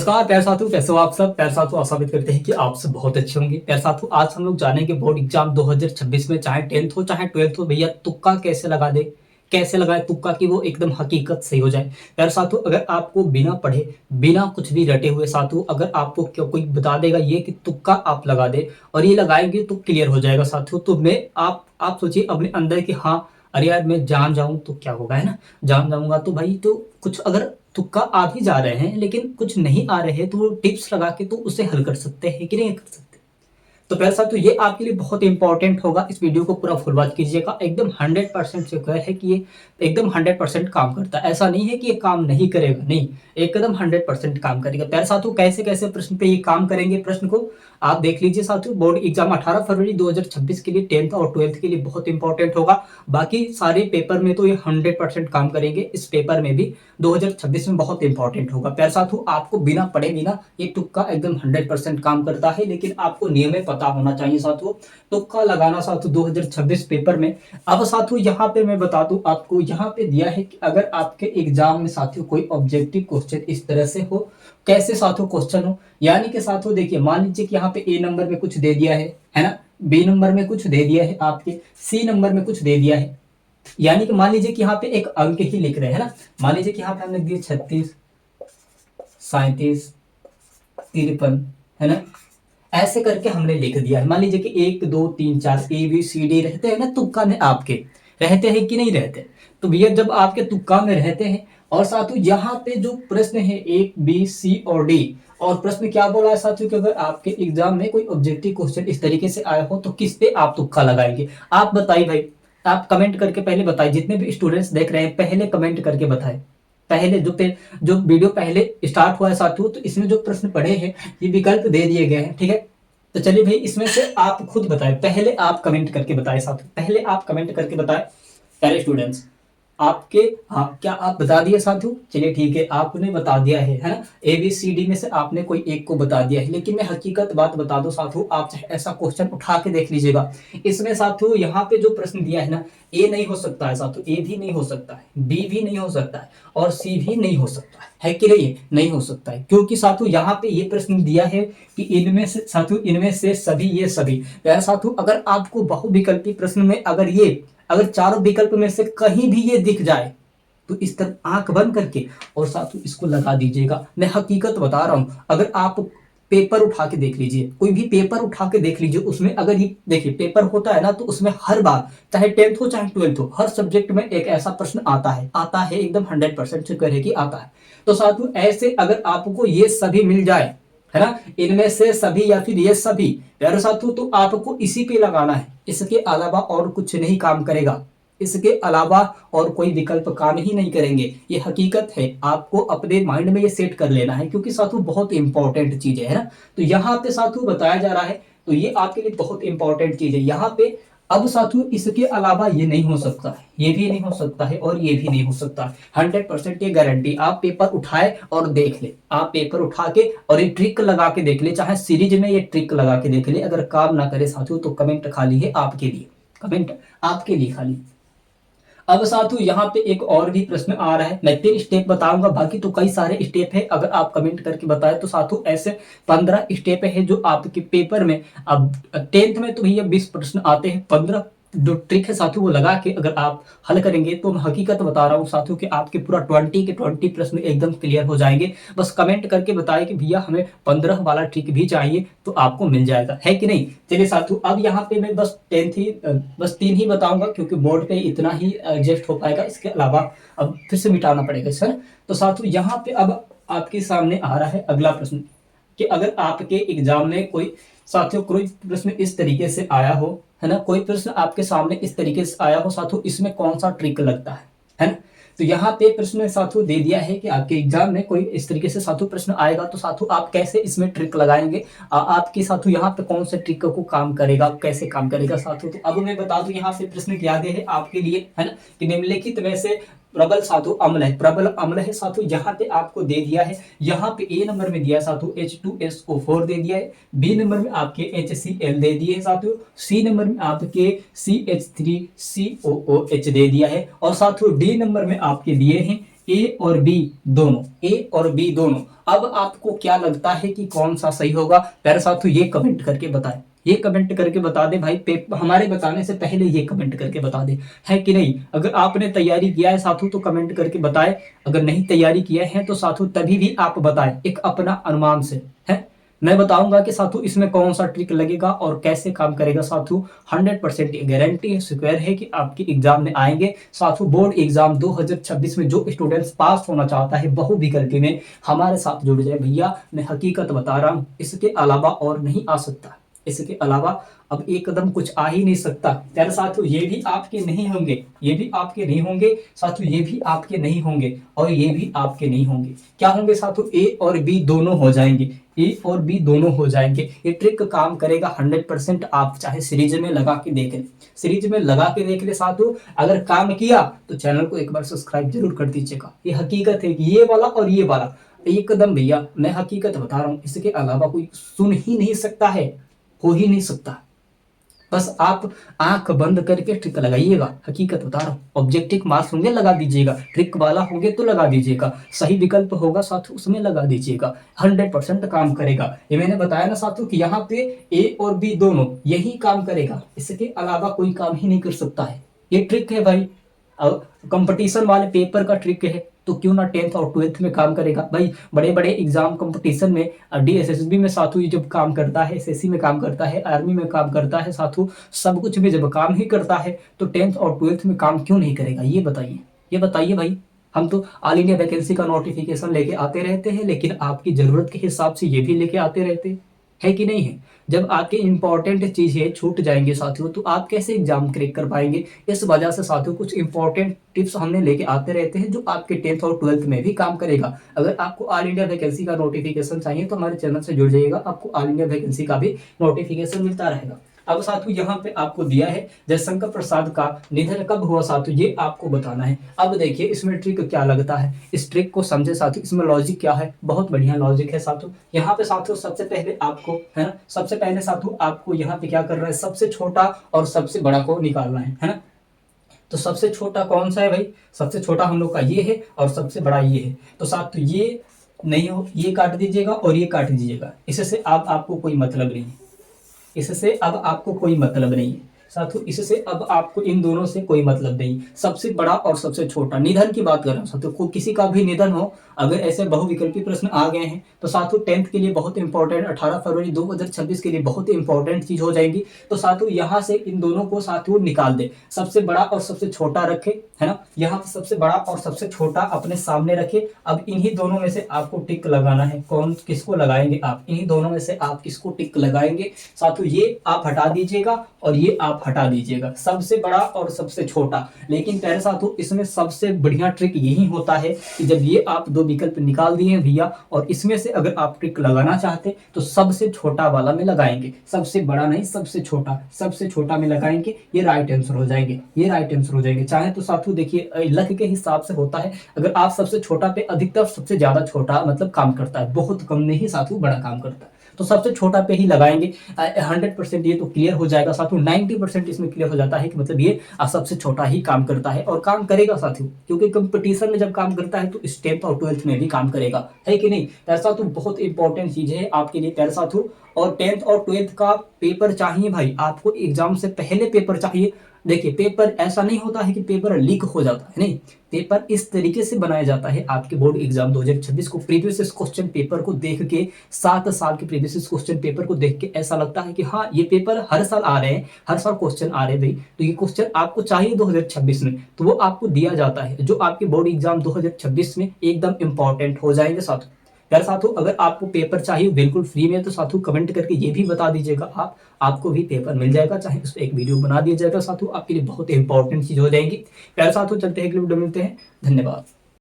नमस्कार प्यारे साथियों, कैसे हो आप सब। प्यारे साथियों, आशा करते हैं कि आप सब बहुत अच्छे होंगे। प्यारे साथियों, आज हम लोग जानेंगे बोर्ड एग्जाम 2026 में, चाहे 10th हो चाहे 12th हो, भैया तुक्का कैसे लगा दे, कैसे लगाए तुक्का कि वो एकदम हकीकत सही हो जाए। प्यारे साथियों, अगर आपको बिना पढ़े, बिना कुछ भी रटे हुए साथियों, अगर आपको कोई बता देगा ये कि तुक्का आप लगा दे और ये लगाएंगे तो क्लियर हो जाएगा साथियों, तो मैं आप सोचिए अपने अंदर कि हाँ, अरे यार मैं जान जाऊं तो क्या होगा, है ना। जान जाऊंगा तो भाई, तो कुछ अगर तुक्का आ भी जा रहे हैं लेकिन कुछ नहीं आ रहे हैं तो वो टिप्स लगा के तो उसे हल कर सकते हैं कि नहीं कर सकते। तो पहला साहब, तो ये आपके लिए बहुत इंपॉर्टेंट होगा। इस वीडियो को पूरा फुल वॉच कीजिएगा। एकदम 100% सिक्योर है कि ये एकदम 100% काम करता है। ऐसा नहीं है कि ये काम नहीं करेगा, नहीं, एकदम 100% काम करेगा। प्यारे साथियों, कैसे कैसे प्रश्न पे ये काम करेंगे, प्रश्न को आप देख लीजिए साथियों। बोर्ड एग्जाम 18 फरवरी 2026 के लिए 10th और 12th के लिए बहुत इंपॉर्टेंट होगा। बाकी सारे पेपर में तो ये 100% काम करेंगे, इस पेपर में भी 2026 में बहुत इंपॉर्टेंट होगा। प्यारे साथियों, आपको बिना पढ़े बिना ये तुक्का एकदम 100% काम करता है, लेकिन आपको नियम पता होना चाहिए साथियों। तुक्का लगाना साथियों 2026 पेपर में। अब साथियों, यहाँ पे मैं बता दूं आपको, यहाँ पे दिया है कि अगर आपके एग्जाम में साथियों कोई ऑब्जेक्टिव क्वेश्चन इस तरह से हो, कैसे साथियों क्वेश्चन हो, यानी कि साथियों देखिए, मान लीजिए कि यहाँ पे ए नंबर में कुछ दे दिया है ना, बी नंबर में कुछ दे दिया है, आपके सी नंबर में कुछ दे दिया है। यानी कि मान लीजिए कि यहाँ पे एक अंक ही लिख रहे हैं ना, मान लीजिए कि यहाँ पे हमने दिए 36, 37, 53, है ना। ऐसे करके हमने लिख दिया है। मान लीजिए कि 1 2 3 4 ए बी सी डी रहते हैं ना तुक्का में, आपके रहते हैं कि नहीं रहते। तो भैया जब आपके तुक्का में रहते हैं और साथियों यहाँ पे जो प्रश्न है 1 बी सी और डी, और प्रश्न क्या बोला है साथियों कि अगर आपके एग्जाम में कोई ऑब्जेक्टिव क्वेश्चन इस तरीके से आया हो तो किस पे आप तुक्का लगाएंगे। आप बताइए भाई, आप कमेंट करके पहले बताइए। जितने भी स्टूडेंट्स देख रहे हैं पहले कमेंट करके बताएं। पहले जो वीडियो पहले स्टार्ट हुआ है साथियों, तो इसमें जो प्रश्न पढ़े हैं ये विकल्प दे दिए गए हैं, ठीक है। तो चलिए भाई, इसमें से आप खुद बताएं। पहले आप कमेंट करके बताएं साथियों, पहले आप कमेंट करके बताएं प्यारे स्टूडेंट्स। आपके, हाँ, क्या आप बता दिए साथियों? चलिए ठीक है, आपने बता दिया है ना। ए बी सी डी में से आपने कोई एक को बता दिया है, लेकिन मैं हकीकत बात बता दूं साथियों, आप ऐसा क्वेश्चन उठा के देख लीजिएगा। इसमें साथियों यहाँ पे जो प्रश्न दिया है ना, ए नहीं हो सकता है साथियों, ए भी नहीं हो सकता है, बी भी नहीं हो सकता है और सी भी नहीं हो सकता है कि नहीं? नहीं हो सकता है, क्योंकि साथियों यहाँ पे ये प्रश्न दिया है कि इनमें से साथियों, इनमें से सभी, ये सभी। यार साथियों, अगर आपको बहुविकल्पी प्रश्न में अगर चारों विकल्प में से कहीं भी ये दिख जाए तो इस तरह आंख बंद करके और साथियों इसको लगा दीजिएगा। मैं हकीकत बता रहा हूं। अगर आप पेपर उठा के देख लीजिए, कोई भी पेपर उठा के देख लीजिए, उसमें अगर ये देखिए पेपर होता है ना, तो उसमें हर बार, चाहे 10th हो चाहे 12th हो, हर सब्जेक्ट में एक ऐसा प्रश्न आता है एकदम 100% से कहे कि आता है। तो साथियों ऐसे अगर आपको ये सभी मिल जाए, है ना, इनमें से सभी या फिर ये सभी, प्यारे साथियों, तो आपको इसी पे लगाना है। इसके अलावा और कुछ नहीं काम करेगा, इसके अलावा और कोई विकल्प काम ही नहीं करेंगे। ये हकीकत है, आपको अपने माइंड में ये सेट कर लेना है, क्योंकि साथियों बहुत इंपॉर्टेंट चीज है ना। तो यहाँ पे साथियों बताया जा रहा है, तो ये आपके लिए बहुत इंपॉर्टेंट चीज है यहाँ पे। अब साथियों इसके अलावा ये नहीं हो सकता है, ये भी नहीं हो सकता है और ये भी नहीं हो सकता है। 100% ये गारंटी। आप पेपर उठाए और देख ले, आप पेपर उठा के और ये ट्रिक लगा के देख ले, चाहे सीरीज में ये ट्रिक लगा के देख ले। अगर काम ना करे साथियों तो कमेंट खाली है आपके लिए, कमेंट आपके लिए खाली। अब साथियों यहाँ पे एक और भी प्रश्न आ रहा है। मैं 3 स्टेप बताऊंगा, बाकी तो कई सारे स्टेप है। अगर आप कमेंट करके बताएं तो साथियों ऐसे 15 स्टेप है जो आपके पेपर में, अब 10th में तो भैया 20 प्रश्न आते हैं। 15 जो ट्रिक है साथियों वो लगा के अगर आप हल करेंगे तो मैं हकीकत बता रहा हूँ साथियों कि आपके पूरा 20 के 20 प्रश्न एकदम क्लियर हो जाएंगे। बस कमेंट करके बताएं कि भैया हमें 15 वाला ट्रिक भी चाहिए, तो आपको मिल जाएगा, है कि नहीं। चलिए साथियों, अब यहाँ पे मैं बस 3 ही बताऊंगा, क्योंकि बोर्ड पे इतना ही एडजस्ट हो पाएगा। इसके अलावा अब फिर से मिटाना पड़ेगा सर। तो साथियों यहाँ पे अब आपके सामने आ रहा है अगला प्रश्न कि अगर आपके एग्जाम में कोई साथियों कोई प्रश्न इस तरीके से आया हो, है ना, कोई प्रश्न आपके सामने इस तरीके से आया हो साथियों, इसमें कौन सा ट्रिक लगता है ना। तो यहाँ पे प्रश्न साथियों दे दिया है कि आपके एग्जाम में कोई इस तरीके से साथियों प्रश्न आएगा, तो साथियों आप कैसे इसमें ट्रिक लगाएंगे, आपके साथियों यहाँ पे कौन से ट्रिक को काम करेगा, कैसे काम करेगा साथियों। तो अब मैं बता दूं यहाँ से प्रश्न क्या दे है आपके लिए, है ना, कि निम्नलिखित में से प्रबल साधु अम्ल है, प्रबल अम्ल है साथियों, यहाँ पे आपको दे दिया है। यहाँ पे ए नंबर में दिया है साथियों H2SO4 दे दिया है, बी नंबर में आपके HCl दे दिए है साथियों, सी नंबर में आपके CH3COOH दे दिया है, और साथियों डी नंबर में आपके दिए हैं ए और बी दोनों, ए और बी दोनों। अब आपको क्या लगता है कि कौन सा सही होगा? प्यारे साथियों ये कमेंट करके बताएं, ये कमेंट करके बता दे भाई, हमारे बताने से पहले ये कमेंट करके बता दे, है कि नहीं? अगर आपने तैयारी किया है साथियों तो कमेंट करके बताए, अगर नहीं तैयारी किया है तो साथियों तभी भी आप बताएं एक अपना अनुमान से, है। मैं बताऊंगा कि साथियों इसमें कौन सा ट्रिक लगेगा और कैसे काम करेगा साथियों। 100% गारंटी है, सिक्योर है कि आपके एग्जाम में आएंगे साथियों। बोर्ड एग्जाम 2026 में जो स्टूडेंट्स पास होना चाहता है बहुविकल्पी में, हमारे साथ जुड़ जाए भैया। मैं हकीकत बता रहा हूं, इसके अलावा और नहीं आ सकता, इसके अलावा अब एक कदम कुछ आ ही नहीं सकता। यार साथियों ये भी आपके नहीं होंगे, ये भी आपके नहीं होंगे साथियों, ये भी आपके नहीं होंगे और ये भी आपके नहीं होंगे। क्या होंगे साथियों? ए और बी दोनों हो जाएंगे, ए और बी दोनों हो जाएंगे। ये ट्रिक काम करेगा 100%। आप चाहे सीरीज में लगा के देख ले, सीरीज में लगा के देख ले साथियों। अगर काम किया तो चैनल को एक बार सब्सक्राइब जरूर कर दीजिएगा। ये हकीकत है कि ये वाला और ये वाला एकदम भैया, मैं हकीकत बता रहा हूँ, इसके अलावा कोई सुन ही नहीं सकता है, हो ही नहीं सकता। बस आप आंख बंद करके ट्रिक लगाइएगा, हकीकत बता रहा हूँ। ऑब्जेक्टिव मार्क्स होंगे लगा दीजिएगा, ट्रिक वाला होंगे तो लगा दीजिएगा, सही विकल्प होगा साथियों उसमें लगा दीजिएगा, 100% काम करेगा। ये मैंने बताया ना साथियों कि यहाँ पे ए और बी दोनों यही काम करेगा, इसके अलावा कोई काम ही नहीं कर सकता है। ये ट्रिक है भाई, कंपटीशन वाले पेपर का ट्रिक है, तो क्यों ना 10th और 12th में काम करेगा भाई। बड़े बड़े एग्जाम कंपटीशन में डीएसएसबी में साथियों ये जब काम करता है, एसएससी में काम करता है, आर्मी में काम करता है साथियों, सब कुछ में जब काम ही करता है तो 10th और 12th में काम क्यों नहीं करेगा? ये बताइए, ये बताइए भाई। हम तो ऑल इंडिया वैकेंसी का नोटिफिकेशन लेके आते रहते हैं, लेकिन आपकी जरूरत के हिसाब से ये भी लेके आते रहते हैं, है कि नहीं है? जब आपके इंपॉर्टेंट चीजें छूट जाएंगे साथियों तो आप कैसे एग्जाम क्रैक कर पाएंगे? इस वजह से साथियों कुछ इंपॉर्टेंट टिप्स हमने लेके आते रहते हैं जो आपके 10th और 12th में भी काम करेगा। अगर आपको ऑल इंडिया वैकेंसी का नोटिफिकेशन चाहिए तो हमारे चैनल से जुड़ जाइएगा, आपको ऑल इंडिया वैकेंसी का भी नोटिफिकेशन मिलता रहेगा। अब साथियों यहाँ पे आपको दिया है जयशंकर प्रसाद का निधन कब हुआ साथियों, ये आपको बताना है। अब देखिए इसमें ट्रिक क्या लगता है, इस ट्रिक को समझे साथियों, इसमें लॉजिक क्या है, बहुत बढ़िया लॉजिक है साथियों। यहाँ पे साथियों सबसे पहले आपको, है ना, सबसे पहले साथियों आपको यहाँ पे क्या करना है, सबसे छोटा और सबसे बड़ा को निकालना है ना। तो सबसे छोटा कौन सा है भाई? सबसे छोटा हम लोग का ये है और सबसे बड़ा ये है। तो साथियों ये नहीं हो, ये काट दीजिएगा और ये काट दीजिएगा, इससे अब आपको कोई मतलब नहीं है, इससे अब आपको कोई मतलब नहीं है साथियों, इससे अब आपको इन दोनों से कोई मतलब नहीं। सबसे बड़ा और सबसे छोटा, निधन की बात कर रहा हूं साथियों, को किसी का भी निधन हो, अगर ऐसे बहुविकल्पी प्रश्न आ गए हैं तो साथियों 10th के लिए बहुत इंपॉर्टेंट, 18 फरवरी 2026 के लिए बहुत इंपॉर्टेंट चीज हो जाएंगी। तो साथियों यहाँ से इन दोनों को साथियों निकाल दे, सबसे बड़ा और सबसे छोटा रखे, है ना। यहाँ पे सबसे बड़ा और सबसे छोटा अपने सामने रखे। अब इन्हीं दोनों में से आपको टिक लगाना है, कौन किसको लगाएंगे आप? इन्हीं दोनों में से आप किसको टिक लगाएंगे साथियों? ये आप हटा दीजिएगा और ये आप हटा दीजिएगा, सबसे बड़ा और सबसे छोटा। लेकिन प्यारे साथियों इसमें सबसे बढ़िया ट्रिक यही होता है कि जब ये आप दो विकल्प निकाल दिए भैया और इसमें से अगर आप ट्रिक लगाना चाहते तो सबसे छोटा वाला में लगाएंगे, सबसे बड़ा नहीं, सबसे छोटा, सबसे छोटा में लगाएंगे, ये राइट आंसर हो जाएंगे, ये राइट आंसर हो जाएंगे। चाहे तो साथियों देखिए लक के हिसाब से होता है, अगर आप सबसे छोटा पे अधिकतर सबसे ज्यादा छोटा मतलब काम करता है, बहुत कम में ही साथियों बड़ा काम करता है, तो सबसे छोटा पे ही लगाएंगे। 100% ये तो क्लियर हो जाएगा साथियों, 90% इसमें क्लियर हो जाता है कि मतलब ये सबसे छोटा ही काम करता है और काम करेगा साथियों, क्योंकि कंपटीशन में जब काम करता है तो 10th और 12th में भी काम करेगा, है कि नहीं? ऐसा तो बहुत इंपॉर्टेंट चीज है आपके लिए प्यारे साथियों। और 10th और 12th का पेपर चाहिए भाई आपको, एग्जाम से पहले पेपर चाहिए। देखिए पेपर ऐसा नहीं होता है कि पेपर लीक हो जाता है, नहीं, पेपर इस तरीके से बनाया जाता है आपके बोर्ड एग्जाम 2026 को प्रीवियस क्वेश्चन पेपर को देख के, 7 साल के प्रीवियस क्वेश्चन पेपर को देख के ऐसा लगता है कि हाँ ये पेपर हर साल आ रहे हैं, हर साल क्वेश्चन आ रहे हैं भाई, तो ये क्वेश्चन आपको चाहिए 2026 में, तो वो आपको दिया जाता है जो आपके बोर्ड एग्जाम 2026 में एकदम इंपॉर्टेंट हो जाएंगे साथियों। यार साथियों अगर आपको पेपर चाहिए बिल्कुल फ्री में तो साथियों कमेंट करके ये भी बता दीजिएगा, आपको भी पेपर मिल जाएगा, चाहे उस पर एक वीडियो बना दिया जाएगा साथियों, आपके लिए बहुत इंपॉर्टेंट चीज हो जाएगी। प्यारे साथियों चलते हैं, अगले वीडियो मिलते हैं, धन्यवाद।